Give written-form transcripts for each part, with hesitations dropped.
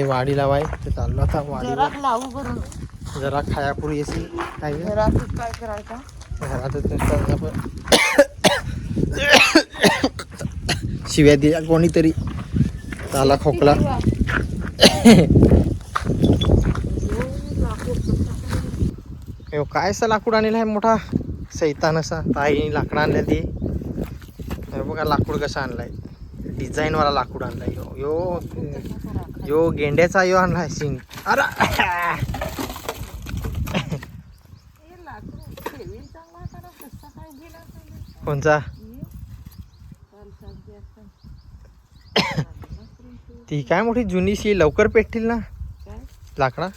वाडी लावाय ते चाललो आता जरा वाडीवर. लावू करून जरा खायापुरी येसी काय घरातच काय करायचं. घरातच नुसतं आपण शिव्या द्या कोणीतरी. आला खोकला. यो काय असा लाकूड आणलेला आहे मोठा सैतान असा. ताई लाकडं आणल्या ती बघा. लाकूड कसं आणलाय डिझाईन वाला लाकूड आणलाय. यो यो यो गेंड्याचा यो आणलाय सिंग. अरे कोणचा ती काय मोठी जुनीशी लवकर पेटतील ना लाकडा.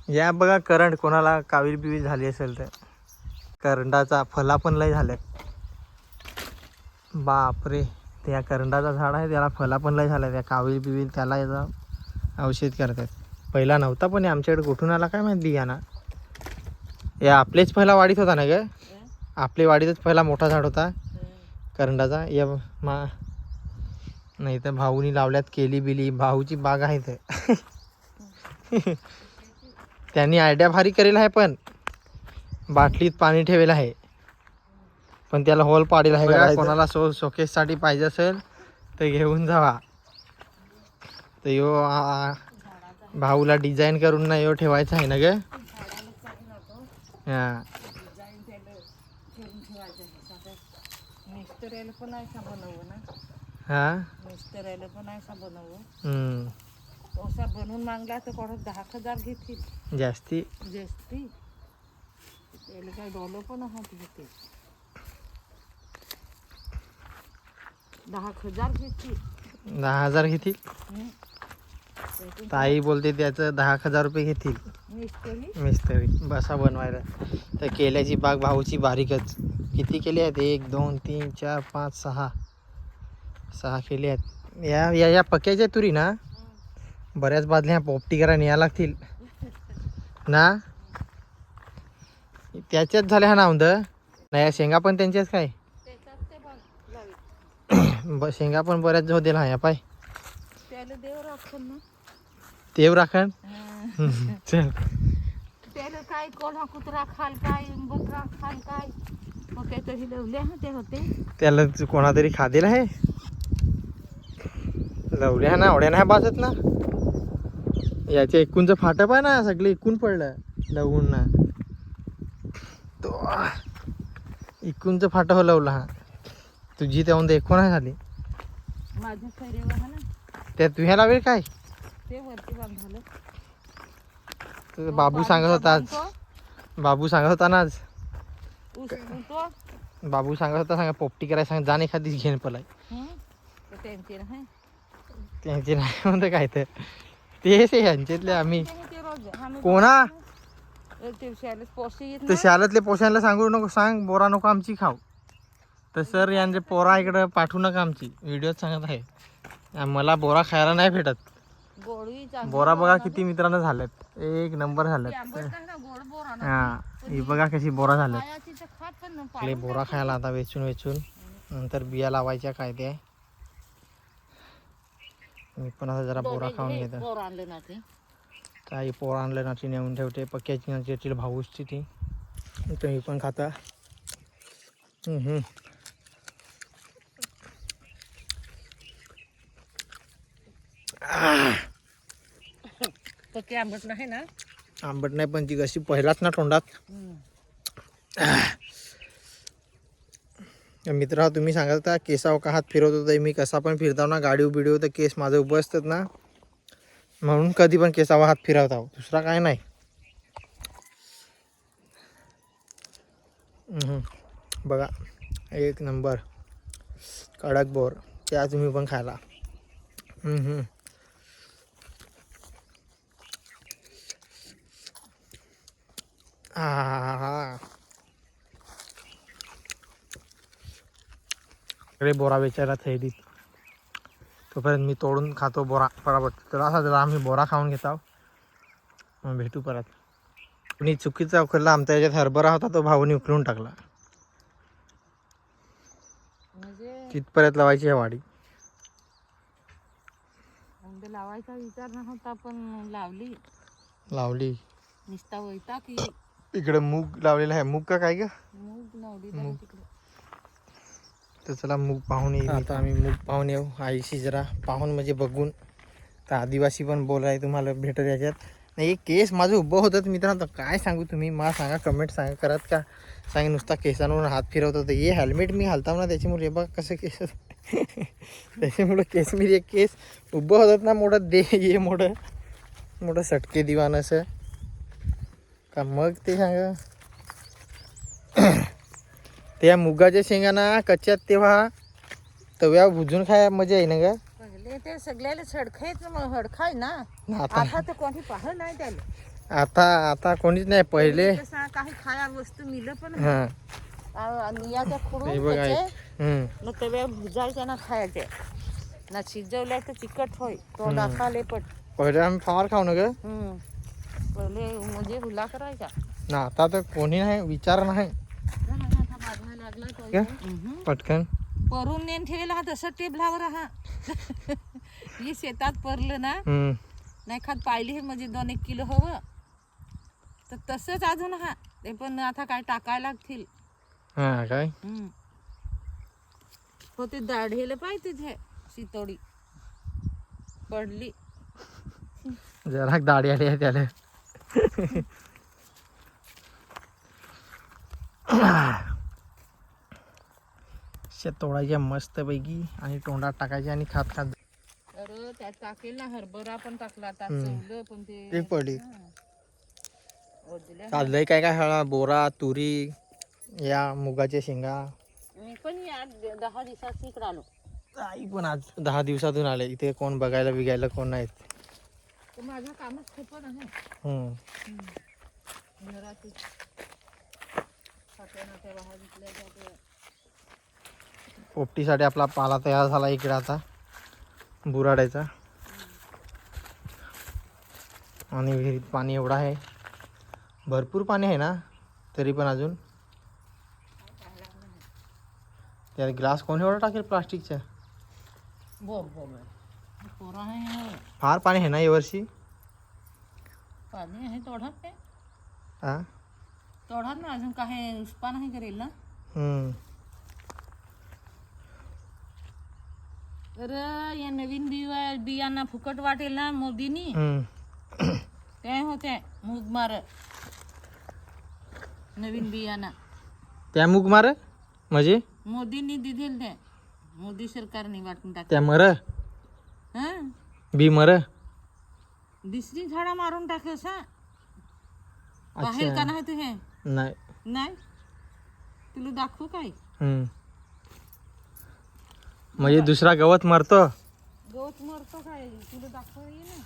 या बघा करंट कोणाला कावीळ बिवीळ झाली असेल तर करंडाचा फला पण लय झाल्या. बापरे त्या करंडाचा झाड आहे त्याला फला पण लय झाल्या. त्या कावीळ बिवीळ त्याला याचा औषध करतात. पहिला नव्हता पण आमच्याकडे कुठून आला काय माहिती बियाणा. या आपलेच पहिला वाडीत होता ना ग. आपल्या वाडीतच पहिला मोठा झाड होता करंडाचा. या मा नाही तर भाऊनी लावल्यात केली बिली. भाऊची बाग आहे तर त्यांनी आयडिया भारी करेल आहे. पण बाटलीत पाणी ठेवेल आहे पण त्याला होल पाडेल आहे. बघा कोणाला शोकेससाठी पाहिजे असेल तर घेऊन जावा. तर यो भाऊला डिझाईन करून ना यो ठेवायचा आहे ना ग. हां मिस्त्रीला पण ऐसा बनवू ना. हां मिस्त्रीला पण ऐसा बनवू. हम्म असा बनवून मागला तर कोणाला 10,000 घेतील जास्ती. जास्ती त्याला काय डॉलर पण आहात घेते. 10,000 घेतील. 10,000 घेतील. ताई बोलते त्याचं 10,000 रुपये घेतील मिस्त्री बसा बनवायला. तर केल्याची बाग भाऊची बारीकच. किती केले आहेत 1 2 3 4 5 6 केले आहेत. या या या पक्याच्या तुरी ना बऱ्याच बादल्या पोपटी करा न्याय लागतील ना. त्याच्याच झाल्या हा नावंद नाही. शेंगा पण त्यांच्याच काय शेंगा पण बऱ्याच होते ना. या पाय त्याला देव राखण ना. देव राखण. चल त्याला काय कोणा कुत्रा खाल काय बकरा खाल काय मग काय तरी लवले ते होते. त्याला कोणातरी खादेल आहे. लवल्या ना एवढ्या नाही बाजत ना. याच्या एकूणचं फाटप आहे ना सगळे एकूण पडलं लवून ना. तो एकूणचं फाटप लवला हा. तुझी त्याहून एकूण आहे झाली माझ्या सैरेवर ना. त्या तुझ्या लावेल काय ते वरती बांधलं. बाबू सांगत होता आज. बाबू सांगत होता ना आज. बाबू सांगत होता सांगा पोपटी करायला सांग जाण एखादी घेऊन पलाय. त्यांचे नाही म्हणतं काय तर तेच यांच्यातले आम्ही कोणा ते शाळेतले पोशायला सांगू नको. सांग बोरा नको आमची खाऊ. तर सर यांचे पोरा इकडं पाठवू नका आमची. व्हिडिओत सांगत आहे मला बोरा खायला नाही भेटत. बोरा बघा किती मित्रांनो झाल्यात. 1 नंबर झाल्यात. हा ही बघा कशी बोरा झाल्यात. बोरा खायला आता वेचून वेचून नंतर बिया लावायच्या काय ते. मी पण आता जरा बोरा खाऊन घेतो. काही पोर आणलं नाची नेऊन ठेवते. पक्क्याची नाची भाऊची ती तुम्ही पण खाता. पक्की आंबट नाही ना. आंबट नाही पण ती कशी पहिलाच ना तोंडात. मित्रा तुम्ही सांगत होता केसाव का हात फिरवत होता. मी कसा पण फिरताव ना गाडी बिडीव तर केस माझं उभं असतात ना म्हणून कधी पण केसावा हात फिरवता. दुसरा काय नाही. बघा 1 नंबर कडक बोर. त्या तुम्ही पण खायला. सगळे बोरा वेचायला थैलीत. तोपर्यंत मी तोडून खातो बोरा परापट. तर असा जरा आम्ही बोरा खाऊन घेतो. मग भेटू परत. कुणी चुकीचा उकरला आमच्या याच्यात हरभरा होता तो भाऊनी उकलून टाकला. तिथपर्यंत लावायची आहे वाडी. अंडे लावायचा विचार नव्हता पण लावली. निस्ता वैता की इकडे मूग लावलेला आहे. मूग का काय ग? मूग नवडी मूग. तिकडे. तर चला मूग पाहून येऊ. आता आम्ही मूग पाहून येऊ आईशी जरा पाहून म्हणजे बघून. तर आदिवासी पण बोलाय तुम्हाला भेटत याच्यात. नाही एक केस माझं उभं होतं मित्रांनो. काय सांगू तुम्ही मला सांगा कमेंट सांगा करत का सांग नुसता केसांवरून हात फिरवत होतं. हे हेल्मेट मी घालताव ना त्याच्यामुळे बघ कसं केस त्याच्यामुळं केस मी एक केस उभं होतात ना मोठं दे ये मोठं सटके दिवान असं का मग ते सांगा. त्या मुगाच्या शेंगाना कच्च्यात तेव्हा तव्या भुजून खाय मजा आहे ना ग. पहिले ते सगळ्याला हडखाय ना. आता आता तर कोणी पाहत नाही त्याला. आता कोणीच नाही. पहिले तसं काही खाया वस्तू मिळलं पण हा याच्या हे खुडून बघ आहे. मग तव्या भुजायच्या ना खायचे ना शिजवल्या तर चिकट होय तो दाखवाले पट. पहिले आम्ही फार खाऊ ना ग. पहिले म्हणजे हुला करायचा ना आता तर कोणी नाही विचार नाही लागला का? पटकन परून नेन ठेवला हा तसं टेबलावर हा हे शेतात परलं ना नाही खात पाहिली हे म्हणजे 2-1 किलो हवं तर तसंच अजून हा ते पण आता काय टाकायला लागतील. हा काय हो ते दाढेला पाहिजे हे शितोडी पडली जरा दाढी आली आहे त्याला. शेत तोडायच्या मस्त पैकी आणि तोंडात टाकायचे आणि खात खात. अरे त्यात टाकेल ना हरभरा पण टाकला आता चवलं पण ते पडली ओढल्या. काढलंय काय काय हळा बोरा तुरी या मुगाच्या शेंगा. मी पण या 10 दिवसात इकडे आलो. आई पण आज 10 दिवसातून आले. इथे कोण बघायला बिगायला कोण नाहीत. तर माझं कामच खूप आहे घरात खात्या बाहेर विकल्या जाते. पोपटीसाठी आपला पाला तयार झाला इकडे आता बुराड्याचा. आणि विहिरीत पाणी एवढं आहे भरपूर पाणी आहे ना तरी पण अजून त्यात ग्लास कोण एवढा टाकेल प्लास्टिकच्या. फार पाणी आहे ना यावर्षी. पाणी आहे तोढात ते हा तोढात ना अजून काही उसपा नाही करेल ना. अरे या नवीन बियांना फुकट वाटेल ना मोदीनी ते होते मूग मार नवीन बियाणा त्या मूग मार म्हणजे मोदींनी दिलेल ते मोदी सरकारने वाटून टाक त्या मर हा बी मर दुसरी झाडा मारून टाकस हा बाहेर का नाही तू हे नाही नाही तुला दाखवू काय म्हणजे दुसरा गवत मरतो. गवत मरतो काय तुला दाखव ये ना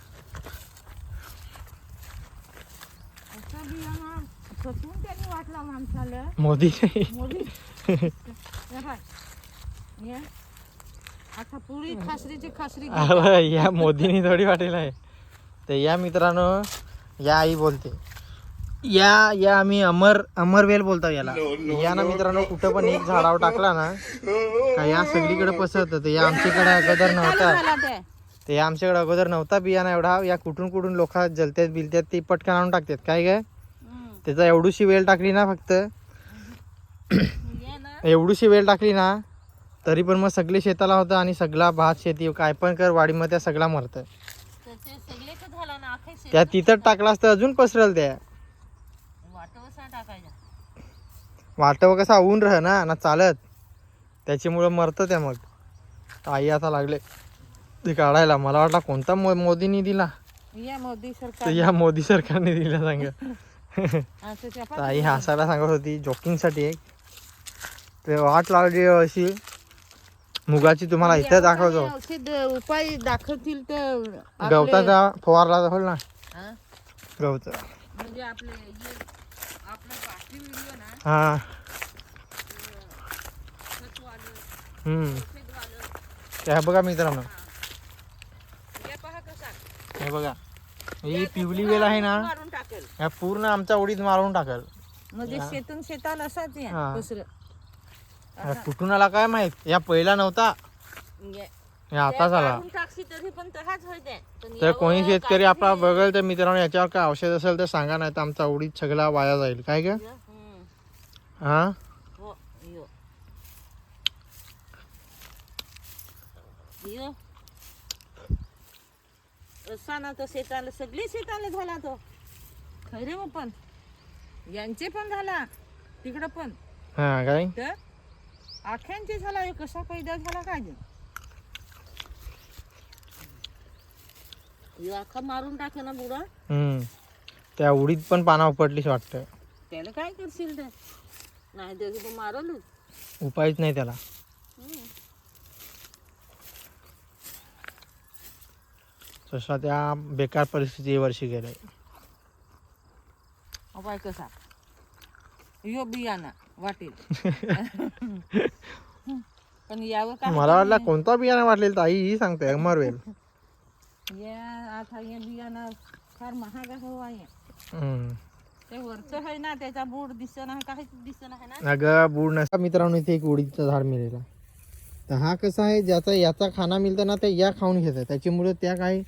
असा बियाणा फसवून त्यांनी वाटला माणसाला मोदी मोदी या आता पुरी खासरी या मोदीनी थोडी वाटेल आहे. तर या मित्रांनो या आई बोलते या आम्ही अमरवेल बोलतो याला. या ना मित्रांनो कुठं पण एक झाडावर टाकला ना का या सगळीकडे पसरत. तर या आमच्याकडे अगोदर नव्हता ते या आमच्याकडे अगोदर नव्हता बियाणा एवढा. या कुठून लोक जलत्यात बिलत्यात ते पटकन आणून टाकतात काय काय. त्याचा एवढीशी वेल टाकली ना फक्त एवढीशी वेल टाकली ना तरी पण मग सगळे शेताला होतं आणि सगळा भात शेती काय पण कर वाडीमध्ये त्या सगळा मरत. त्या तिथं टाकलास तर अजून पसरल. त्या वाटव कसा ऊन रह ना चालत त्याच्यामुळं मरतं त्या. मग आई आता लागले ते काढायला. मला वाटला कोणता मोदींनी दिला या मोदी सरकारने दिला सांग. आई हसायला सांगत होती जोकिंगसाठी एक ते वाट लागली अशी मुगाची. तुम्हाला इथं दाखवतो उपाय दाखवतील तर गवताचा फवारला होईल ना गवत म्हणजे आपले हा त्या बघा मित्रांनो हे बघा ही पिवली वेल आहे ना ह्या पूर्ण आमच्या ओढीत मारून टाकल. म्हणजे शेतून शेताला असाच कुठून आला काय माहित. या पहिला नव्हता या आता झाला. टाकशी तरी पण हाच होय ते. पण तर यावं कोणी शेतकरी काय आपला हे- बघेल तर मित्रांनो याच्यावर काय औषध असेल तर सांगा, नाही तर आमचा उडीद सगळा वाया जाईल. काय का हम्म. हा हो यो यो असा ना तो शेताला सगळे शेताला झाला तो खरे मग पण यांचे पण झाला तिकडं पण हा काय तर आख्यांचे झाला हे कसा पैदा झाला काय ते? ह्यो आखा मारून टाके ना बुडा त्या उडीद पण पाना उपटलीच वाटतं. त्याला काय करशील ते नाही त्याचं तो मारल उपायच नाही त्याला. तसा त्या बेकार परिस्थिती वर्षी गेले. उपाय कसा यो बियाणा वाटेल पण यावं काय मला वाटलं कोणता बियाणा वाटलेला ताई ही सांगते मरवेल. या आता या बियाणा फार महाग हो आहे हम्म. ते वरचं आहे ना त्याचा बोर्ड दिसत नाही काहीच दिसत नाही ना अगं बूड नसता मित्रांनो, इथे एक उडीदचं झाड मिळेल. तर हा कसा आहे ज्याचा याचा खाना मिळतो ना ते या खाऊन घेतात, त्याच्यामुळे त्या काही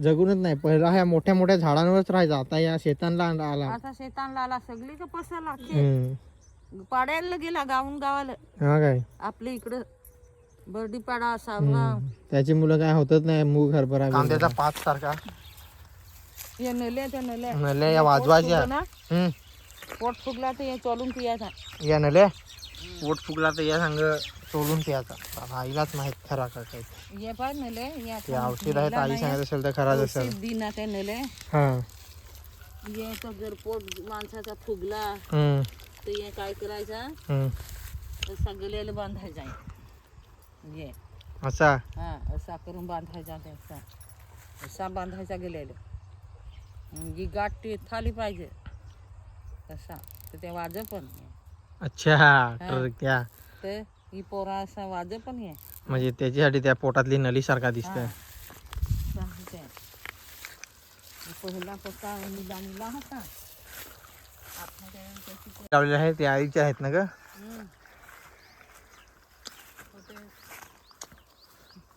जगूनच नाही. पहिला ह्या मोठ्या मोठ्या झाडांवरच राहायचा, आता या शेतांना आला. आता शेतांना आला सगळी का पसरला हम्म. पाड्याला गेला गावून गावाला हा काय आपल्या इकडं बर्डीपाडा सावगाव त्याची मुलं काय होतच नाही. मूग हरभरा कांद्याचा पात सारखा या नल्या त्या नल्या नल्या या वाजवायच्या. ना पोट फुगला तर हे चोलून पियाचा या नल्या पोट फुगला तर या सांग सोलून प्यायचा. आईलाच माहित खरा का काय ये पाय नले या ते औषध आहे. आई सांगत असेल तर खराच असेल. दिना त्या नले हा ये तर जर पोट माणसाचा फुगला तर हे काय करायचा असा गल्याला बांधायचा ये असा हा असा करून बांधायचा त्याचा असा बांधायचा गेलेलं ही गाठ थाली पाहिजे तसा तर ते वाज पण अच्छा तर त्या तर ही पोरा असा वाज पण आहे म्हणजे त्याच्यासाठी त्या पोटातली नली सारखा दिसतंय. पहिला पक्का निदानीला होता लावलेले आहेत ते आईचे आहेत ना ग.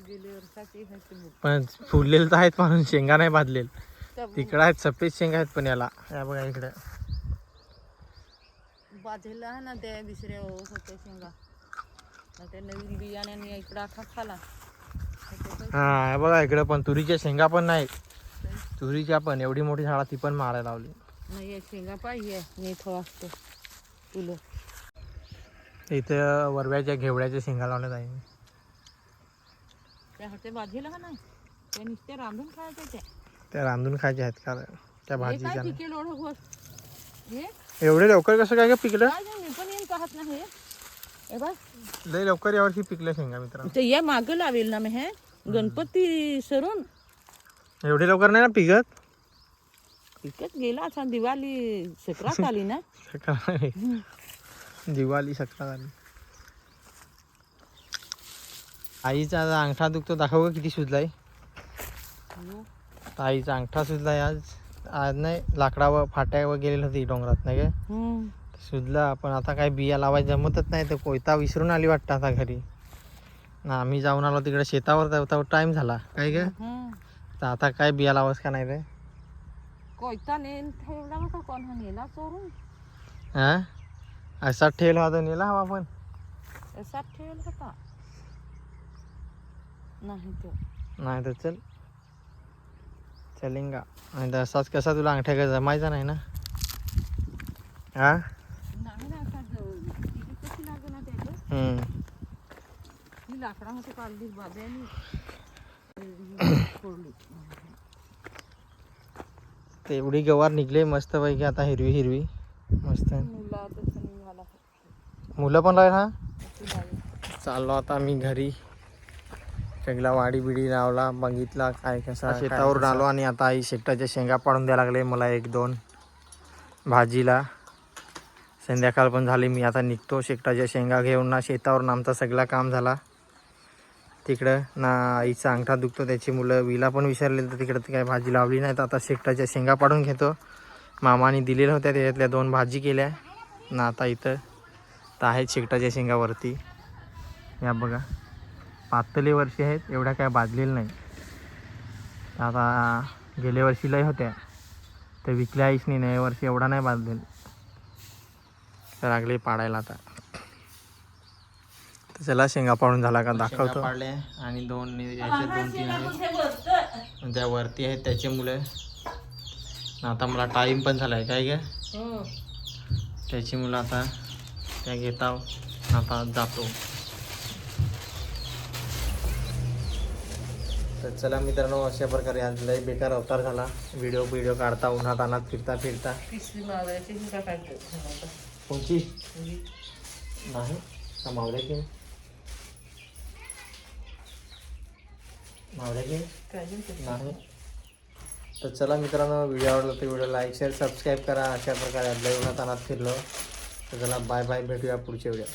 गेले वर्षाची पण फुललेलं तर आहेत म्हणून शेंगा नाही भाजलेल. तिकडे आहेत सफेद शेंगा आहेत पण याला या बघा इकडे बाजूला ना त्या दुसऱ्या होत्या शेंगा त्या नवीन बियाण्याने इकडं आखा खाला हा बघा इकडे पण तुरीच्या शेंगा पण नाहीत. तुरीच्या पण एवढी मोठी झाडा ती पण मारायला लावली. नाही शेंगा पाहिजे नेथ वाजतो तुला इथं वरव्याच्या घेवड्याच्या शेंगा लावण्यात आहे. त्या हाते बाजूला का नाही त्या नुसत्या रांधून खायच्या त्या रांधून खायच्या आहेत का त्या भाजीच्या नाही. पिकेल ओढ घोष हे एवढे लवकर कसं काय पिकलं? काय मी पण येऊन पाहत नाही हे बघ लय लवकर यावर्षी पिकल्या शेंगा मित्रांनो. ते या मागं लावेल ना मी हे गणपती सरून एवढे लवकर नाही ना पिकत. पिकत गेला आता दिवाळी सक्रात आली ना दिवाळी सक्रात आली. आईचा आज अंगठा दुखतो दाखव का किती सुजलाय. आईचा अंगठा सुजलाय आज. आज नाही लाकडावर फाट्यावर गेलेली होती डोंगरात नाही काय सुजला. पण आता काय बिया लावायला जमतच नाही तर कोयता विसरून आली वाटतं आता घरी ना. आम्ही जाऊन आलो तिकडे शेतावर टाइम झाला काय काय तर आता काय बिया लावायच का नाही रे. कोयता नेल ठेवला होता कोण नेला चोरून हा असा ठेवला होता नेला हवा पण असा ठेवला होता नाही तो नाही तर चल चलेंगा. आणि असाच कसा तुला अंगठ्या का जमायचा नाही ना. हा नाही ना असा कशी लागेल ना त्याचं ही लाकडामध्ये काढली बाब्याने फोडली तेवढी गवार निघले मस्त पैकी आता हिरवी हिरवी मस्त. मुला तसं निघाला मुलं पण राहील. हा चाललो आता मी घरी. सगळा वाडी बिडी लावला बघितला काय कसा शेतावरून आलो आणि आता आई शेकटाच्या शेंगा पाडून द्यायला लागले मला 1-2 भाजीला. संध्याकाळ पण झाली. मी आता निघतो शेकटाच्या शेंगा घेऊन ना शेतावरून. आमचा सगळा काम झाला. तिकडं ना आईचा अंगठा दुखतो त्याची मुलं विला पण विसरले तर तिकडं ती काय भाजी लावली नाही तर आता शेकटाच्या शेंगा पाडून घेतो. मामाने दिलेल्या होत्या त्याच्यातल्या 2 भाजी केल्या ना. आता इथं तर आहेत शेकटाच्या शेंगावरती या बघा पातळी वर्षी आहेत एवढ्या काय भाजलेलं नाही. आता गेल्या वर्षी लय होत्या ते विकल्या आईच नाही, या वर्षी एवढा नाही बांधलेल तर लागले पाडायला आता. तर चला शेंगा पाडून झाला का दाखवतो. पाडले आणि दोन याचे 2-3 आहेत त्या वरती आहेत त्याचे मुलं. आता मला टाईम पण झालाय काय ग, त्याची मुलं आता त्या घेता आता जातो. तर चला मित्रांनो, अशा प्रकारे आज लय बेकार अवतार झाला. व्हिडिओ काढता उन्हात अनात फिरता कोणची नाही का मावळ्याची नाही. तर चला मित्रांनो, व्हिडिओ आवडला तर व्हिडिओ लाईक शेअर सबस्क्राईब करा. अशा प्रकारे लय उन्हात अनात फिरलो. तर चला बाय बाय, भेटूया पुढच्या व्हिडिओ.